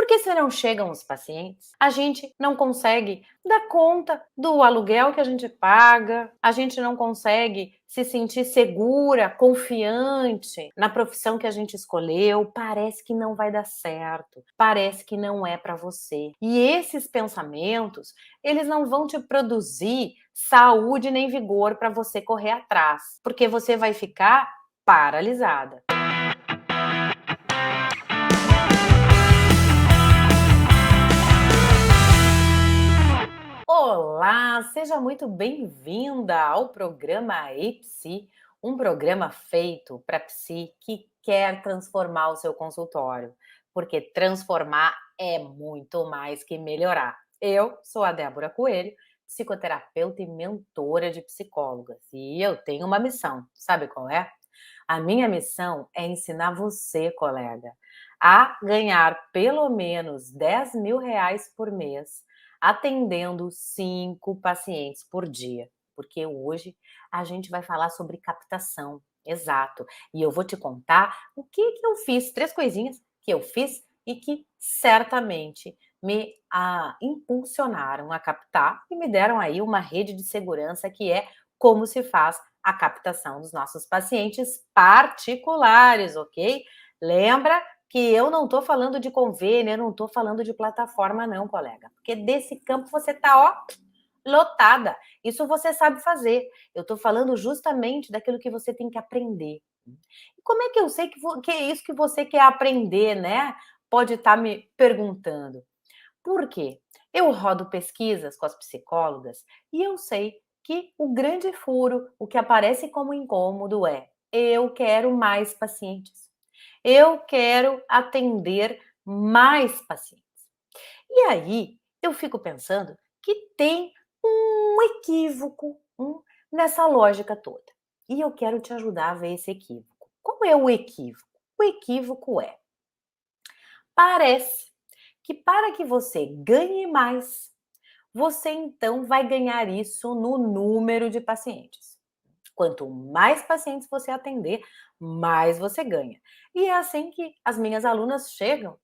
Porque se não chegam os pacientes, a gente não consegue dar conta do aluguel que a gente paga, a gente não consegue se sentir segura, confiante na profissão que a gente escolheu, parece que não vai dar certo, parece que não é para você. E esses pensamentos, eles não vão te produzir saúde nem vigor para você correr atrás, porque você vai ficar paralisada. Olá, seja muito bem-vinda ao programa ePsi, um programa feito para psi que quer transformar o seu consultório, porque transformar é muito mais que melhorar. Eu sou a Débora Coelho, psicoterapeuta e mentora de psicólogas, e eu tenho uma missão, sabe qual é? A minha missão é ensinar você, colega, a ganhar pelo menos R$ 10.000 por mês atendendo 5 pacientes por dia, porque hoje a gente vai falar sobre captação, exato. E eu vou te contar o que eu fiz, 3 coisinhas que eu fiz e que certamente me impulsionaram a captar e me deram aí uma rede de segurança que é como se faz a captação dos nossos pacientes particulares, ok? Lembra que eu não estou falando de convênio, eu não estou falando de plataforma não, colega, porque desse campo você está, ó, lotada. Isso você sabe fazer. Eu estou falando justamente daquilo que você tem que aprender. E como é que eu sei que é isso que você quer aprender, né? Pode estar me perguntando. Por quê? Eu rodo pesquisas com as psicólogas e eu sei que o grande furo, o que aparece como incômodo é: eu quero mais pacientes. Eu quero atender mais pacientes. E aí, eu fico pensando que tem um equívoco nessa lógica toda. E eu quero te ajudar a ver esse equívoco. Qual é o equívoco? O equívoco é: parece que para que você ganhe mais, você então vai ganhar isso no número de pacientes. Quanto mais pacientes você atender, mais você ganha. E é assim que as minhas alunas chegam,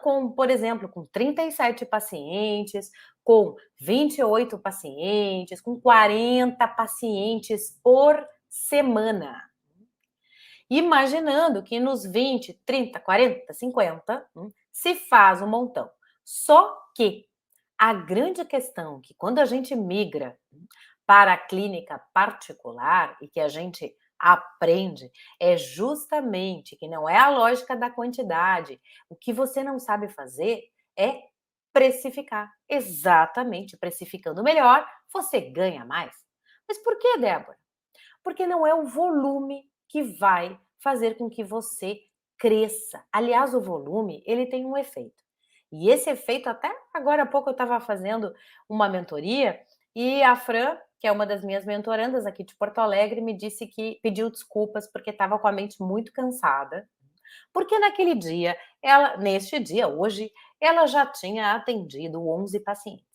com, por exemplo, com 37 pacientes, com 28 pacientes, com 40 pacientes por semana. Imaginando que nos 20, 30, 40, 50 se faz um montão. Só que a grande questão é que quando a gente migra para a clínica particular e que a gente aprende é justamente que não é a lógica da quantidade. O que você não sabe fazer é precificar. Exatamente, precificando melhor, você ganha mais. Mas por que, Débora? Porque não é o volume que vai fazer com que você cresça. Aliás, o volume, ele tem um efeito. E esse efeito, até agora há pouco eu estava fazendo uma mentoria e a Fran, que é uma das minhas mentorandas aqui de Porto Alegre, me disse que pediu desculpas porque estava com a mente muito cansada, porque naquele dia, neste dia, hoje, ela já tinha atendido 11 pacientes.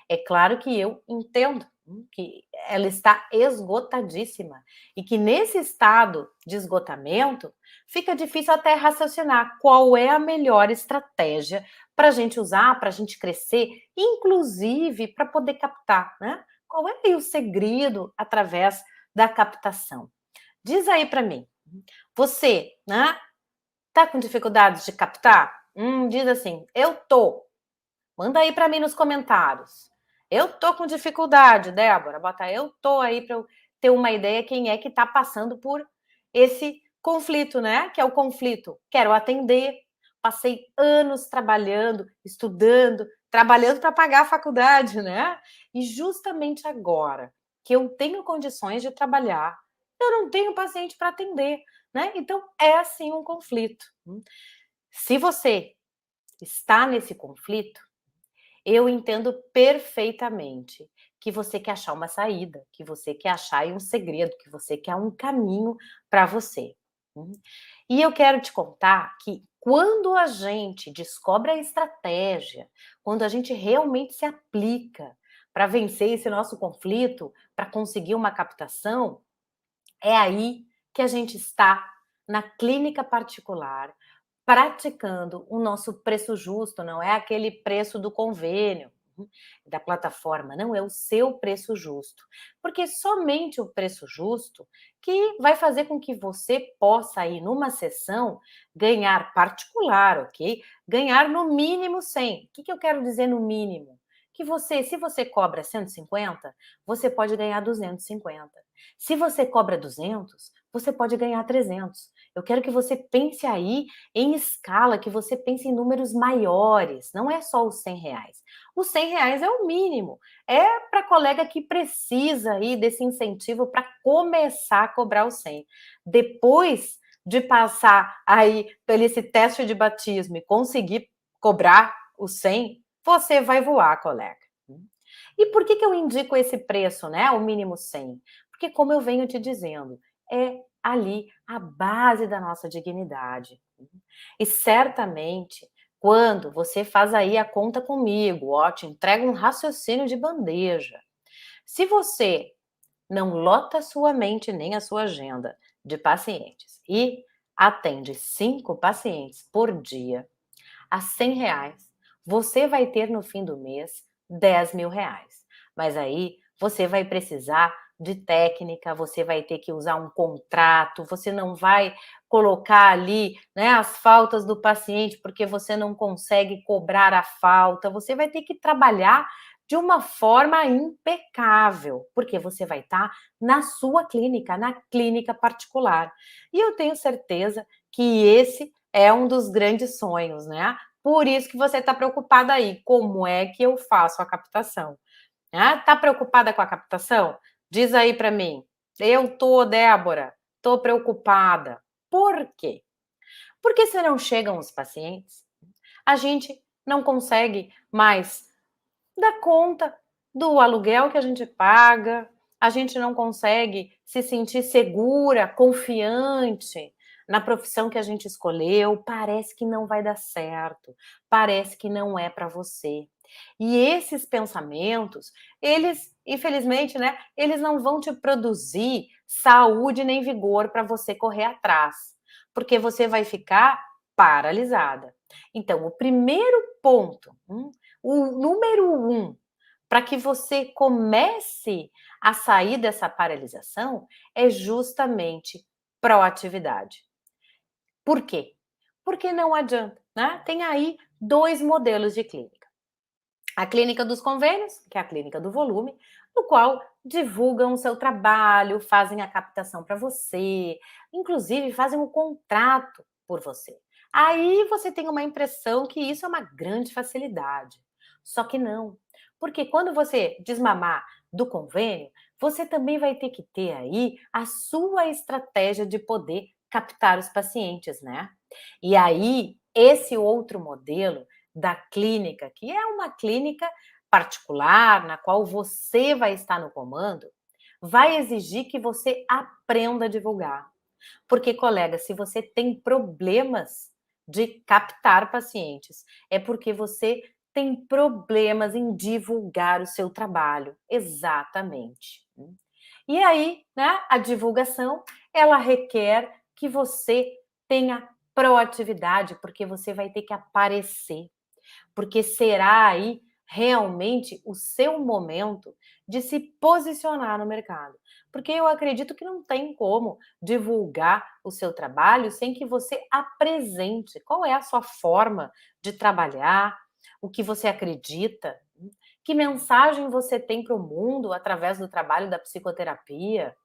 É claro que eu entendo que ela está esgotadíssima e que nesse estado de esgotamento fica difícil até raciocinar qual é a melhor estratégia para a gente usar, para a gente crescer, inclusive para poder captar, né? Qual é aí o segredo através da captação? Diz aí para mim, você, né? Tá com dificuldades de captar? Diz assim, eu tô. Manda aí para mim nos comentários. Eu tô com dificuldade, Débora. Bota eu tô aí para eu ter uma ideia quem é que está passando por esse conflito, né? Que é o conflito. Quero atender. Passei anos trabalhando, estudando, trabalhando para pagar a faculdade, né? E justamente agora que eu tenho condições de trabalhar, eu não tenho paciente para atender, né? Então é assim um conflito. Se você está nesse conflito, eu entendo perfeitamente que você quer achar uma saída, que você quer achar aí um segredo, que você quer um caminho para você. E eu quero te contar que quando a gente descobre a estratégia, quando a gente realmente se aplica para vencer esse nosso conflito, para conseguir uma captação, é aí que a gente está na clínica particular praticando o nosso preço justo, não é aquele preço do convênio, da plataforma, não, é o seu preço justo. Porque somente o preço justo que vai fazer com que você possa ir numa sessão ganhar particular, ok? Ganhar no mínimo 100. O que eu quero dizer no mínimo? Que você, se você cobra 150, você pode ganhar 250. Se você cobra 200, você pode ganhar 300. Eu quero que você pense aí em escala, que você pense em números maiores, não é só os R$ 100. Os R$ 100 é o mínimo, é para colega que precisa aí desse incentivo para começar a cobrar o 100. Depois de passar aí pelo esse teste de batismo e conseguir cobrar o 100, você vai voar, colega. E por que eu indico esse preço, né, o mínimo 100? Porque, como eu venho te dizendo, é ali a base da nossa dignidade. E certamente, quando você faz aí a conta comigo, ó, te entrega um raciocínio de bandeja. Se você não lota a sua mente nem a sua agenda de pacientes e atende 5 pacientes por dia a R$ 100, você vai ter no fim do mês R$ 10.000. Mas aí você vai precisar de técnica, você vai ter que usar um contrato, você não vai colocar ali, né, as faltas do paciente porque você não consegue cobrar a falta, você vai ter que trabalhar de uma forma impecável, porque você vai estar na sua clínica, na clínica particular. E eu tenho certeza que esse é um dos grandes sonhos, né? Por isso que você está preocupada aí, como é que eu faço a captação? Né? Tá preocupada com a captação? Diz aí para mim. Eu tô, Débora, tô preocupada. Por quê? Porque se não chegam os pacientes, a gente não consegue mais dar conta do aluguel que a gente paga, a gente não consegue se sentir segura, confiante na profissão que a gente escolheu, parece que não vai dar certo, parece que não é para você. E esses pensamentos, eles, infelizmente, né, eles não vão te produzir saúde nem vigor para você correr atrás, porque você vai ficar paralisada. Então, o primeiro ponto, o número 1, para que você comece a sair dessa paralisação, é justamente proatividade. Por quê? Porque não adianta, né? Tem aí 2 modelos de clínica. A clínica dos convênios, que é a clínica do volume, no qual divulgam o seu trabalho, fazem a captação para você, inclusive fazem o contrato por você. Aí você tem uma impressão que isso é uma grande facilidade. Só que não, porque quando você desmamar do convênio, você também vai ter que ter aí a sua estratégia de poder captar os pacientes, né? E aí, esse outro modelo da clínica, que é uma clínica particular, na qual você vai estar no comando, vai exigir que você aprenda a divulgar. Porque, colega, se você tem problemas de captar pacientes, é porque você tem problemas em divulgar o seu trabalho. Exatamente. E aí, né, a divulgação, ela requer que você tenha proatividade, porque você vai ter que aparecer, porque será aí realmente o seu momento de se posicionar no mercado. Porque eu acredito que não tem como divulgar o seu trabalho sem que você apresente qual é a sua forma de trabalhar, o que você acredita, que mensagem você tem para o mundo através do trabalho da psicoterapia.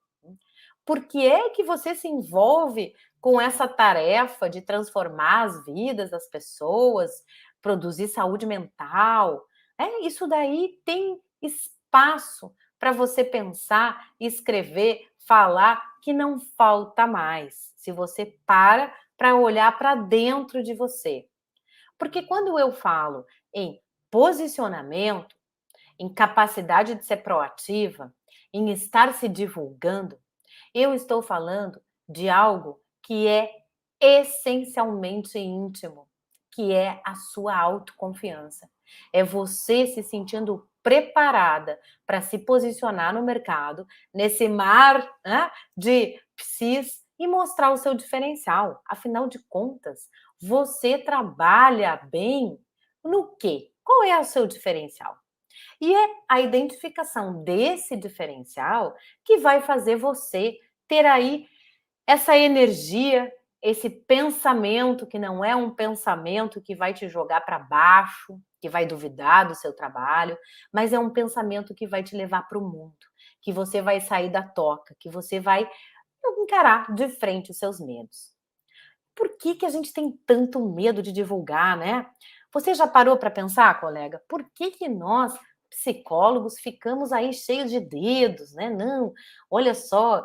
Por que é que você se envolve com essa tarefa de transformar as vidas das pessoas, produzir saúde mental? Isso daí tem espaço para você pensar, escrever, falar, que não falta mais. Se você para olhar para dentro de você. Porque quando eu falo em posicionamento, em capacidade de ser proativa, em estar se divulgando, eu estou falando de algo que é essencialmente íntimo, que é a sua autoconfiança. É você se sentindo preparada para se posicionar no mercado, nesse mar, né, de psis, e mostrar o seu diferencial. Afinal de contas, Você trabalha bem no quê? Qual é o seu diferencial? E é a identificação desse diferencial que vai fazer você ter aí essa energia, esse pensamento que não é um pensamento que vai te jogar para baixo, que vai duvidar do seu trabalho, mas é um pensamento que vai te levar para o mundo, que você vai sair da toca, que você vai encarar de frente os seus medos. Por que que a gente tem tanto medo de divulgar, né? Você já parou para pensar, colega? Por que que nós, psicólogos, ficamos aí cheios de dedos, né? Não, olha só,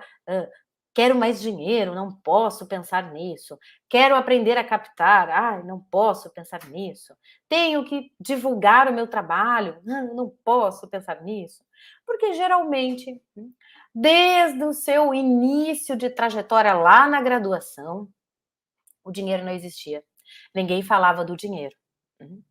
quero mais dinheiro, não posso pensar nisso. Quero aprender a captar, ai, não posso pensar nisso. Tenho que divulgar o meu trabalho, não posso pensar nisso. Porque geralmente, desde o seu início de trajetória lá na graduação, o dinheiro não existia. Ninguém falava do dinheiro. Uhum.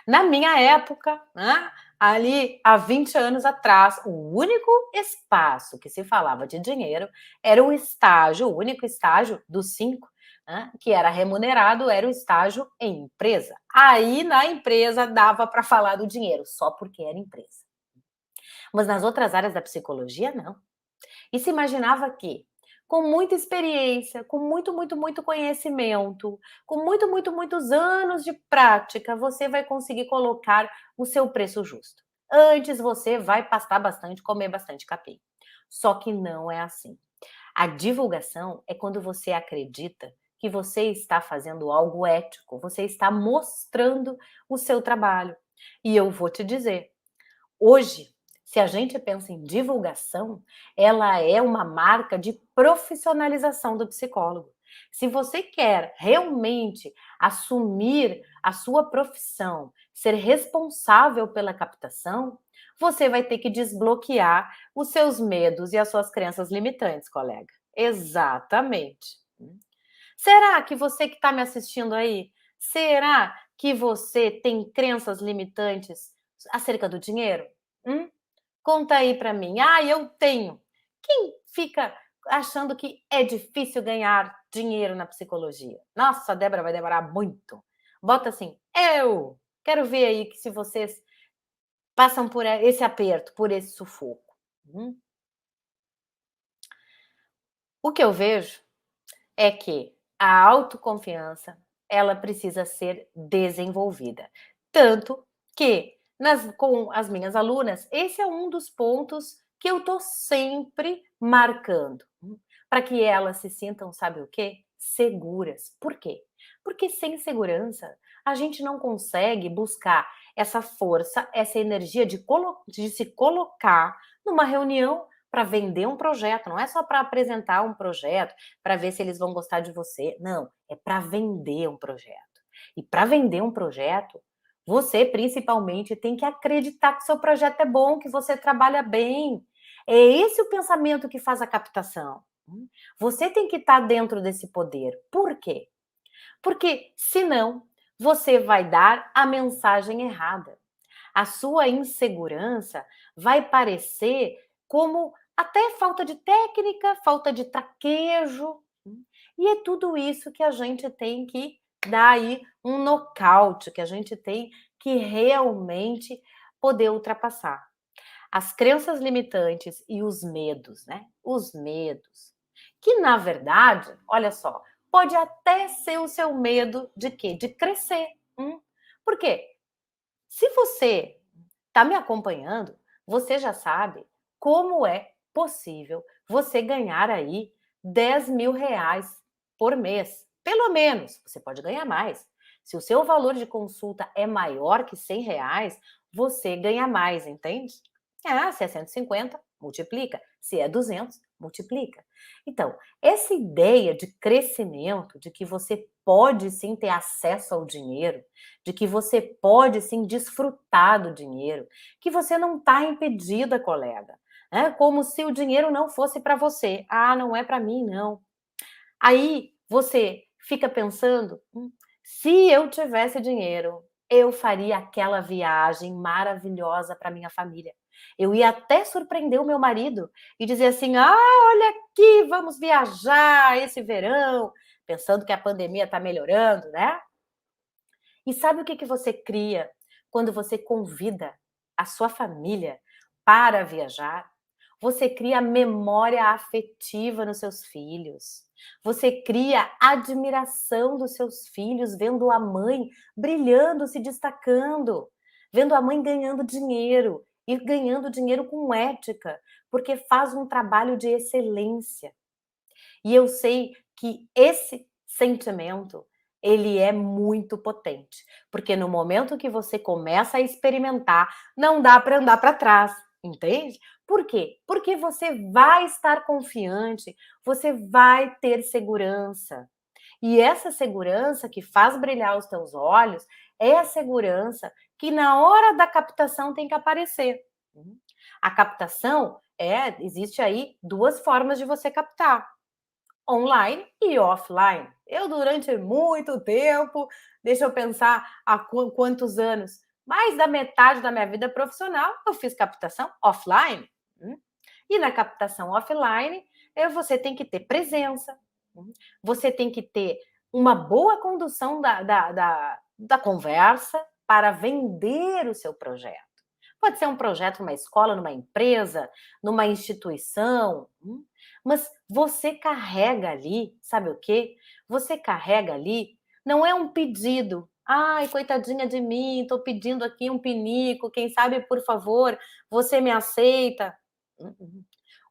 Na minha época, né, ali há 20 anos atrás, o único espaço que se falava de dinheiro era o estágio, o único estágio dos 5, né, que era remunerado, era o estágio em empresa. Aí na empresa dava para falar do dinheiro, só porque era empresa. Mas nas outras áreas da psicologia, não. E se imaginava que, com muita experiência, com muito conhecimento, com muitos anos de prática, você vai conseguir colocar o seu preço justo. Antes você vai pastar bastante, comer bastante capim. Só que não é assim. A divulgação é quando você acredita que você está fazendo algo ético, você está mostrando o seu trabalho. E eu vou te dizer, hoje, se a gente pensa em divulgação, ela é uma marca de profissionalização do psicólogo. Se você quer realmente assumir a sua profissão, ser responsável pela captação, você vai ter que desbloquear os seus medos e as suas crenças limitantes, colega. Exatamente. Será que você que está me assistindo aí, será que você tem crenças limitantes acerca do dinheiro? Hum? Conta aí para mim. Ah, eu tenho. Quem fica achando que é difícil ganhar dinheiro na psicologia? Nossa, a Débora vai demorar muito. Bota assim, eu. Quero ver aí que se vocês passam por esse aperto, por esse sufoco. Hum? O que eu vejo é que a autoconfiança, ela precisa ser desenvolvida. Tanto que com as minhas alunas, esse é um dos pontos que eu tô sempre marcando, para que elas se sintam, sabe o quê? Seguras. Por quê? Porque sem segurança, a gente não consegue buscar essa força, essa energia de se colocar numa reunião para vender um projeto, não é só para apresentar um projeto, para ver se eles vão gostar de você. Não, é para vender um projeto. E para vender um projeto, você principalmente tem que acreditar que seu projeto é bom, que você trabalha bem. É esse o pensamento que faz a captação. Você tem que estar dentro desse poder. Por quê? Porque senão você vai dar a mensagem errada. A sua insegurança vai parecer como até falta de técnica, falta de traquejo. E é tudo isso que a gente tem que dar aí um nocaute, que a gente tem que realmente poder ultrapassar. As crenças limitantes e os medos, né? Os medos. Que na verdade, olha só, pode até ser o seu medo de quê? De crescer. Por quê? Se você está me acompanhando, você já sabe como é possível você ganhar aí 10.000 reais por mês. Pelo menos, você pode ganhar mais. Se o seu valor de consulta é maior que 100 reais, você ganha mais, entende? Ah, se é 150, multiplica. Se é 200, multiplica. Então, essa ideia de crescimento, de que você pode sim ter acesso ao dinheiro, de que você pode sim desfrutar do dinheiro, que você não está impedida, colega. É como se o dinheiro não fosse para você. Ah, não é para mim, não. Aí você fica pensando: se eu tivesse dinheiro, eu faria aquela viagem maravilhosa para minha família. Eu ia até surpreender o meu marido e dizer assim: ah, olha aqui, vamos viajar esse verão, pensando que a pandemia está melhorando, né? E sabe o que que você cria quando você convida a sua família para viajar? Você cria memória afetiva nos seus filhos. Você cria admiração dos seus filhos vendo a mãe brilhando, se destacando, vendo a mãe ganhando dinheiro e ganhando dinheiro com ética, porque faz um trabalho de excelência. E eu sei que esse sentimento, ele é muito potente, porque no momento que você começa a experimentar, não dá para andar para trás, entende? Por quê? Porque você vai estar confiante, você vai ter segurança. E essa segurança que faz brilhar os teus olhos é a segurança que na hora da captação tem que aparecer. A captação existe aí duas formas de você captar: online e offline. Eu, durante muito tempo, deixa eu pensar há quantos anos, mais da metade da minha vida profissional, eu fiz captação offline. E na captação offline, você tem que ter presença, você tem que ter uma boa condução da conversa para vender o seu projeto. Pode ser um projeto numa escola, numa empresa, numa instituição, mas você carrega ali, sabe o quê? Você carrega ali, não é um pedido. Ai, coitadinha de mim, estou pedindo aqui um pinico, quem sabe, por favor, você me aceita?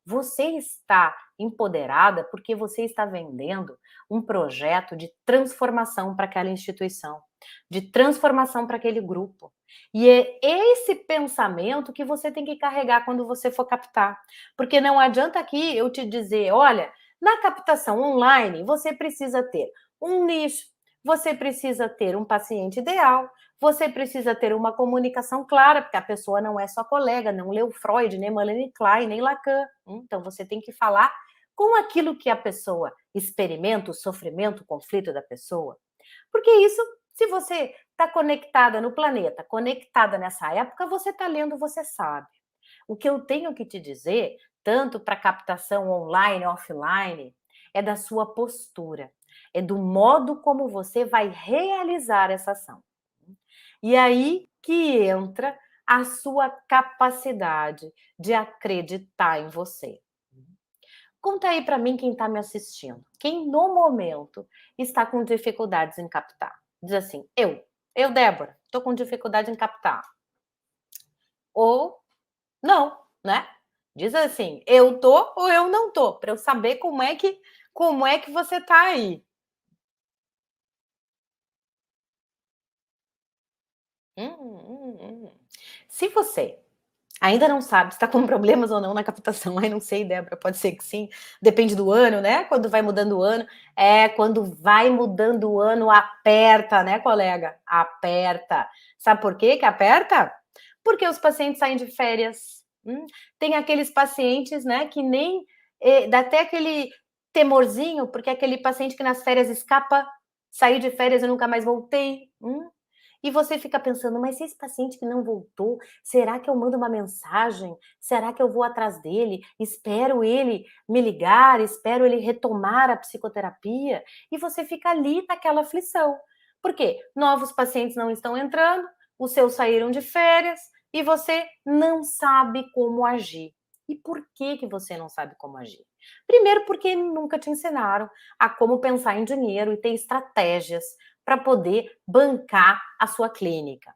Você está empoderada porque você está vendendo um projeto de transformação para aquela instituição, de transformação para aquele grupo. E é esse pensamento que você tem que carregar quando você for captar. Porque não adianta aqui eu te dizer, olha, na captação online você precisa ter um nicho, você precisa ter um paciente ideal, você precisa ter uma comunicação clara, porque a pessoa não é só colega, não leu Freud, nem Melanie Klein, nem Lacan. Então você tem que falar com aquilo que a pessoa experimenta, o sofrimento, o conflito da pessoa. Porque isso, se você está conectada no planeta, conectada nessa época, você está lendo, você sabe. O que eu tenho que te dizer, tanto para captação online, offline, é da sua postura, é do modo como você vai realizar essa ação. E aí que entra a sua capacidade de acreditar em você. Conta aí para mim quem está me assistindo. Quem no momento está com dificuldades em captar. Diz assim: eu, Débora, estou com dificuldade em captar. Ou não, né? Diz assim: eu tô ou eu não tô, para eu saber como é que você está aí. Se você ainda não sabe se está com problemas ou não na captação, ai, não sei, Débora, pode ser que sim, depende do ano, né? Quando vai mudando o ano, quando vai mudando o ano, aperta, né, colega? Aperta. Sabe por quê que aperta? Porque os pacientes saem de férias. Tem aqueles pacientes, né, que nem dá até aquele temorzinho, porque é aquele paciente que nas férias escapa, saí de férias e nunca mais voltei. E você fica pensando, mas se esse paciente que não voltou, será que eu mando uma mensagem? Será que eu vou atrás dele? Espero ele me ligar, espero ele retomar a psicoterapia? E você fica ali naquela aflição. Por quê? Novos pacientes não estão entrando, os seus saíram de férias e você não sabe como agir. E por que que você não sabe como agir? Primeiro, porque nunca te ensinaram a como pensar em dinheiro e ter estratégias para poder bancar a sua clínica.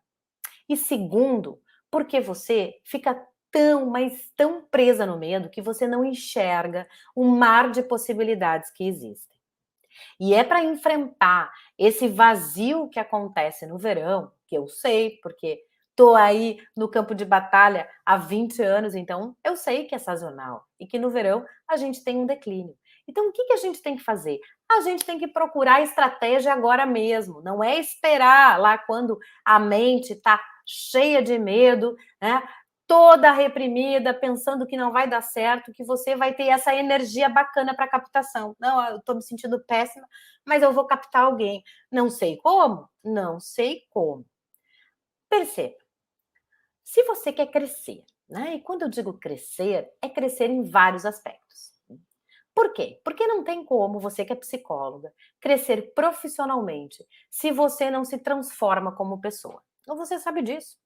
E segundo, porque você fica tão, mas tão presa no medo que você não enxerga o mar de possibilidades que existem. E é para enfrentar esse vazio que acontece no verão, que eu sei, porque estou aí no campo de batalha há 20 anos, então eu sei que é sazonal e que no verão a gente tem um declínio. Então, o que que a gente tem que fazer? A gente tem que procurar estratégia agora mesmo, não é esperar lá quando a mente está cheia de medo, né? Toda reprimida, pensando que não vai dar certo, que você vai ter essa energia bacana para captação. Não, eu estou me sentindo péssima, mas eu vou captar alguém. Não sei como? Não sei como. Perceba, se você quer crescer, né? E quando eu digo crescer, é crescer em vários aspectos. Por quê? Porque não tem como você que é psicóloga crescer profissionalmente se você não se transforma como pessoa. Então você sabe disso.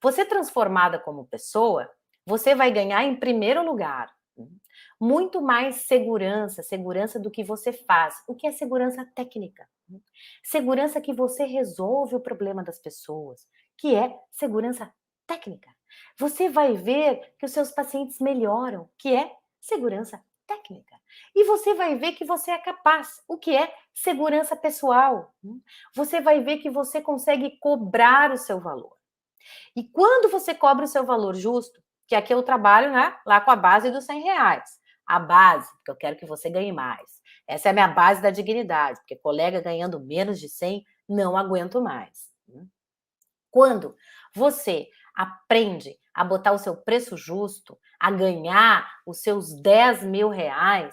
Você transformada como pessoa, você vai ganhar em primeiro lugar muito mais segurança, segurança do que você faz. O que é segurança técnica? Segurança que você resolve o problema das pessoas, que é segurança técnica. Você vai ver que os seus pacientes melhoram, que é segurança técnica. E você vai ver que você é capaz, o que é segurança pessoal. Você vai ver que você consegue cobrar o seu valor. E quando você cobra o seu valor justo, que aqui eu trabalho, né, lá com a base dos R$ 100. A base, porque eu quero que você ganhe mais. Essa é a minha base da dignidade, porque colega ganhando menos de 100, não aguento mais. Quando você aprende a botar o seu preço justo, a ganhar os seus R$ 10.000,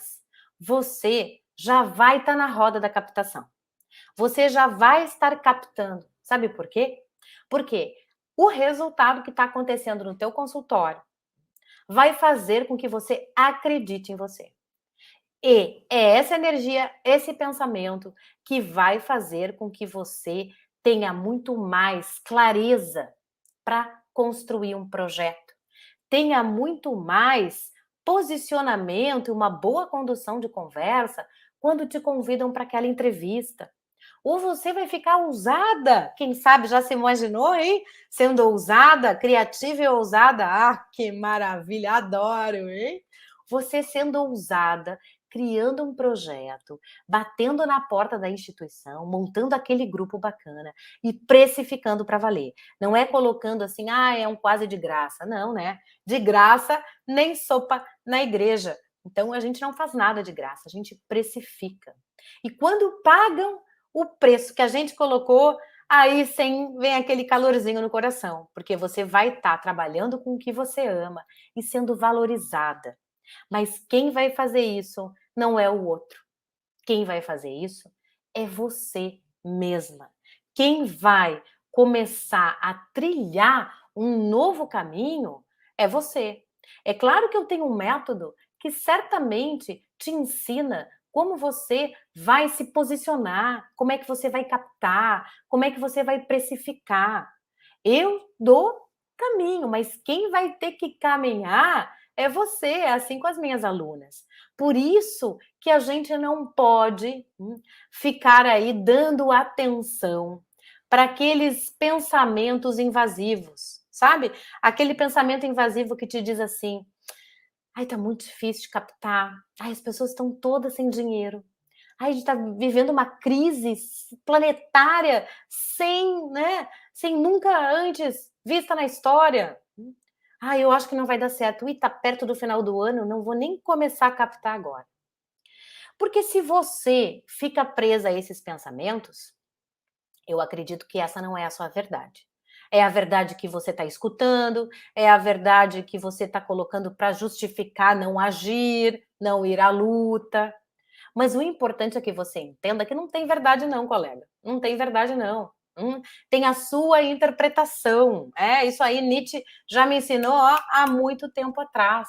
você já vai estar na roda da captação. Você já vai estar captando. Sabe por quê? Porque o resultado que está acontecendo no teu consultório vai fazer com que você acredite em você. E é essa energia, esse pensamento que vai fazer com que você tenha muito mais clareza para construir um projeto. Tenha muito mais posicionamento e uma boa condução de conversa quando te convidam para aquela entrevista. Ou você vai ficar ousada, quem sabe já se imaginou, hein? Sendo ousada, criativa e ousada. Ah, que maravilha, adoro, hein? Você sendo ousada, criando um projeto, batendo na porta da instituição, montando aquele grupo bacana e precificando para valer. Não é colocando assim, ah, é um quase de graça. Não, né? De graça, nem sopa na igreja. Então a gente não faz nada de graça, a gente precifica. E quando pagam o preço que a gente colocou, aí sim vem aquele calorzinho no coração, porque você vai estar trabalhando com o que você ama e sendo valorizada. Mas quem vai fazer isso não é o outro. Quem vai fazer isso é você mesma. Quem vai começar a trilhar um novo caminho é você. É claro que eu tenho um método que certamente te ensina como você vai se posicionar, como é que você vai captar, como é que você vai precificar. Eu dou caminho, mas quem vai ter que caminhar é você, assim com as minhas alunas. Por isso que a gente não pode ficar aí dando atenção para aqueles pensamentos invasivos, sabe? Aquele pensamento invasivo que te diz assim: ai, tá muito difícil de captar. Ai, as pessoas estão todas sem dinheiro. Ai, a gente está vivendo uma crise planetária sem, né, sem nunca antes vista na história. Ai, eu acho que não vai dar certo. E tá perto do final do ano, não vou nem começar a captar agora. Porque se você fica presa a esses pensamentos, eu acredito que essa não é a sua verdade. É a verdade que você está escutando, é a verdade que você está colocando para justificar não agir, não ir à luta. Mas o importante é que você entenda que não tem verdade não, colega. Não tem verdade não. Tem a sua interpretação. É, isso aí Nietzsche já me ensinou ó, há muito tempo atrás.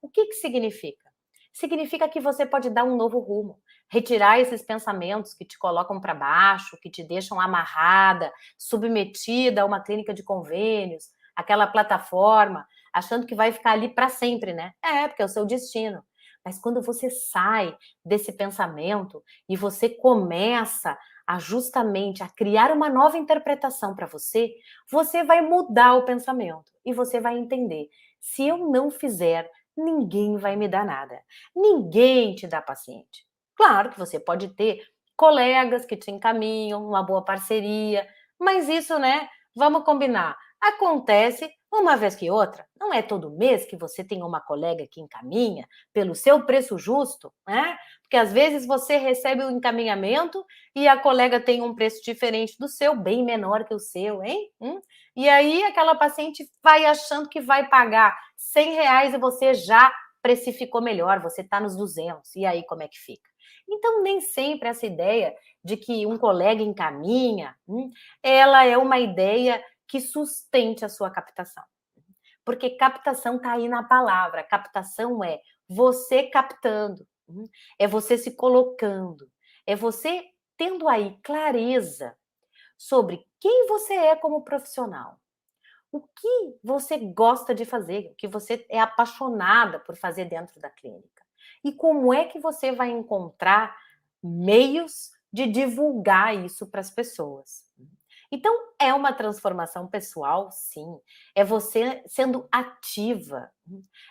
O que significa? Significa que você pode dar um novo rumo, retirar esses pensamentos que te colocam para baixo, que te deixam amarrada, submetida a uma clínica de convênios, aquela plataforma, achando que vai ficar ali para sempre, né? É, porque é o seu destino. Mas quando você sai desse pensamento e você começa a justamente a criar uma nova interpretação para você, você vai mudar o pensamento e você vai entender. Se eu não fizer, ninguém vai me dar nada. Ninguém te dá paciente. Claro que você pode ter colegas que te encaminham, uma boa parceria, mas isso, né? Vamos combinar. Acontece uma vez que outra. Não é todo mês que você tem uma colega que encaminha pelo seu preço justo, né? Porque às vezes você recebe o encaminhamento e a colega tem um preço diferente do seu, bem menor que o seu, hein? E aí aquela paciente vai achando que vai pagar R$ 100 e você já precificou melhor, você está nos 200. E aí como é que fica? Então nem sempre essa ideia de que um colega encaminha, ela é uma ideia que sustente a sua captação. Porque captação está aí na palavra. Captação é você captando. É você se colocando, é você tendo aí clareza sobre quem você é como profissional. O que você gosta de fazer, o que você é apaixonada por fazer dentro da clínica. E como é que você vai encontrar meios de divulgar isso para as pessoas. Então, é uma transformação pessoal, sim. É você sendo ativa,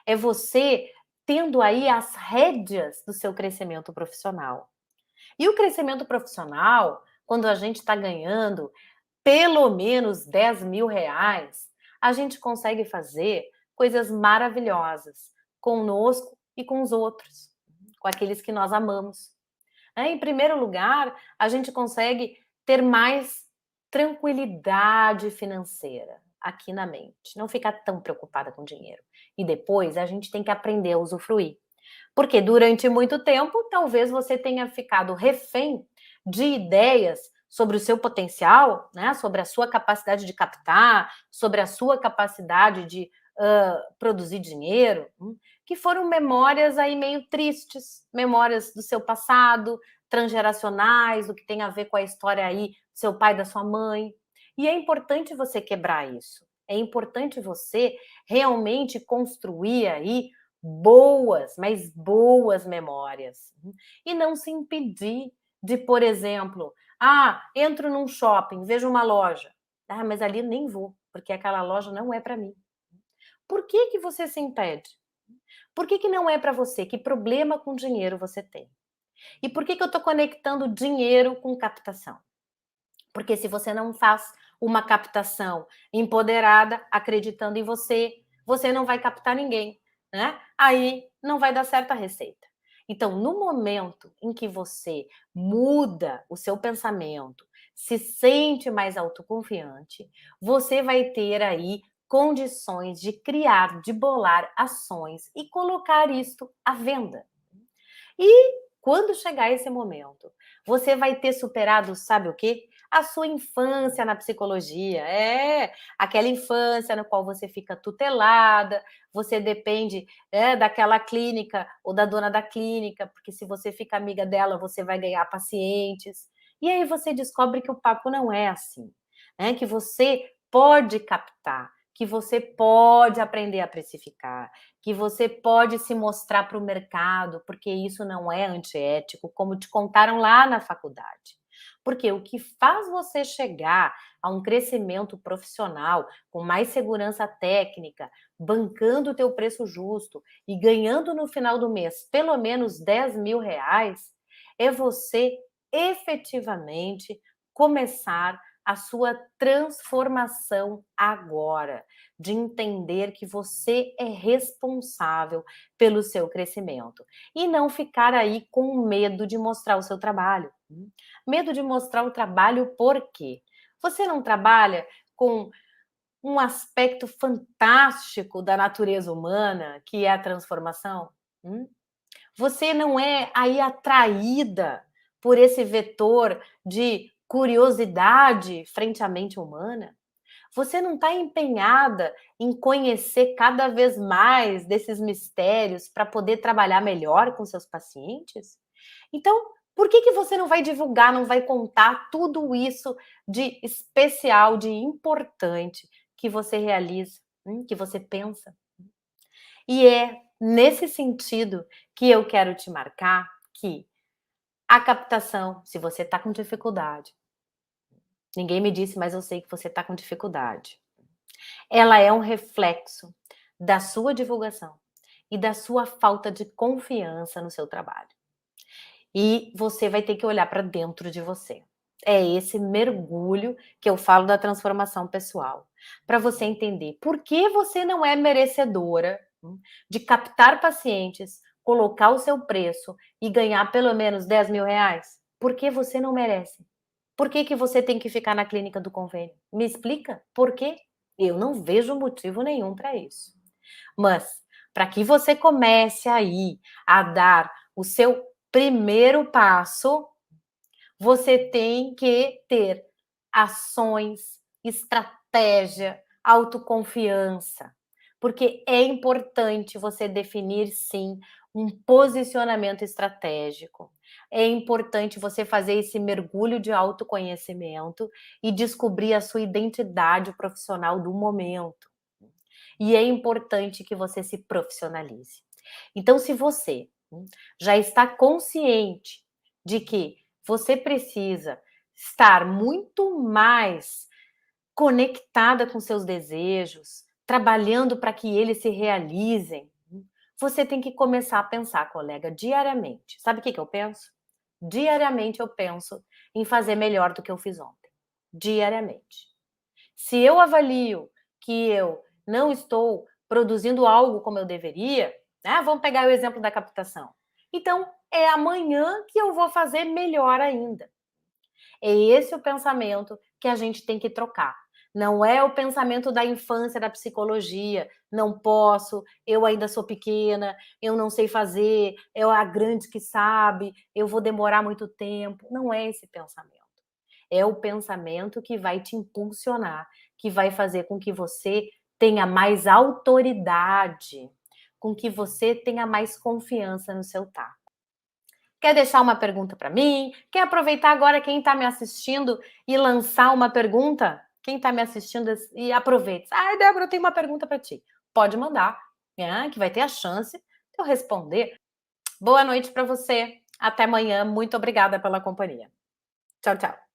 é você tendo aí as rédeas do seu crescimento profissional. E o crescimento profissional, quando a gente está ganhando pelo menos R$ 10.000, a gente consegue fazer coisas maravilhosas conosco e com os outros, com aqueles que nós amamos. Em primeiro lugar, a gente consegue ter mais tranquilidade financeira aqui na mente, não ficar tão preocupada com dinheiro. E depois a gente tem que aprender a usufruir. Porque durante muito tempo, talvez você tenha ficado refém de ideias sobre o seu potencial, né? Sobre a sua capacidade de captar, sobre a sua capacidade de produzir dinheiro, que foram memórias aí meio tristes, memórias do seu passado, transgeracionais, o que tem a ver com a história aí do seu pai, da sua mãe. E é importante você quebrar isso. É importante você realmente construir aí boas, mas boas memórias. E não se impedir de, por exemplo, entro num shopping, vejo uma loja. Mas ali nem vou, porque aquela loja não é para mim. Por que você se impede? Por que não é para você? Que problema com dinheiro você tem? E por que eu estou conectando dinheiro com captação? Porque se você não faz uma captação empoderada, acreditando em você, você não vai captar ninguém, né? Aí não vai dar certa receita. Então, no momento em que você muda o seu pensamento, se sente mais autoconfiante, você vai ter aí condições de criar, de bolar ações e colocar isto à venda. E quando chegar esse momento, você vai ter superado, sabe o quê? A sua infância na psicologia. Aquela infância no qual você fica tutelada, você depende daquela clínica ou da dona da clínica, porque se você fica amiga dela, você vai ganhar pacientes. E aí você descobre que o papo não é assim, né? Que você pode captar, que você pode aprender a precificar, que você pode se mostrar para o mercado, porque isso não é antiético, como te contaram lá na faculdade. Porque o que faz você chegar a um crescimento profissional com mais segurança técnica, bancando o teu preço justo e ganhando no final do mês pelo menos R$ 10.000, é você efetivamente começar a sua transformação agora, de entender que você é responsável pelo seu crescimento e não ficar aí com medo de mostrar o seu trabalho. Medo de mostrar o trabalho por quê? Você não trabalha com um aspecto fantástico da natureza humana, que é a transformação? Você não é aí atraída por esse vetor de curiosidade frente à mente humana? Você não está empenhada em conhecer cada vez mais desses mistérios para poder trabalhar melhor com seus pacientes? Então, por que você não vai divulgar, não vai contar tudo isso de especial, de importante que você realiza, que você pensa? E é nesse sentido que eu quero te marcar que a captação, se você está com dificuldade, ninguém me disse, mas eu sei que você está com dificuldade. Ela é um reflexo da sua divulgação e da sua falta de confiança no seu trabalho. E você vai ter que olhar para dentro de você. É esse mergulho que eu falo da transformação pessoal, para você entender por que você não é merecedora de captar pacientes, colocar o seu preço e ganhar pelo menos R$ 10.000. Por que você não merece? Por que você tem que ficar na clínica do convênio? Me explica por quê? Eu não vejo motivo nenhum para isso. Mas, para que você comece aí a dar o seu primeiro passo, você tem que ter ações, estratégia, autoconfiança. Porque é importante você definir, sim, um posicionamento estratégico. É importante você fazer esse mergulho de autoconhecimento e descobrir a sua identidade profissional do momento. E é importante que você se profissionalize. Então, se você já está consciente de que você precisa estar muito mais conectada com seus desejos, trabalhando para que eles se realizem, você tem que começar a pensar, colega, diariamente. Sabe o que eu penso? Diariamente eu penso em fazer melhor do que eu fiz ontem. Diariamente. Se eu avalio que eu não estou produzindo algo como eu deveria, né? Vamos pegar o exemplo da captação. Então, é amanhã que eu vou fazer melhor ainda. É esse o pensamento que a gente tem que trocar. Não é o pensamento da infância, da psicologia. Não posso, eu ainda sou pequena, eu não sei fazer, é a grande que sabe, eu vou demorar muito tempo. Não é esse pensamento. É o pensamento que vai te impulsionar, que vai fazer com que você tenha mais autoridade, com que você tenha mais confiança no seu taco. Quer deixar uma pergunta para mim? Quer aproveitar agora quem está me assistindo e lançar uma pergunta? Quem está me assistindo e aproveita. Ai, Débora, eu tenho uma pergunta para ti. Pode mandar, né, que vai ter a chance de eu responder. Boa noite para você. Até amanhã. Muito obrigada pela companhia. Tchau, tchau.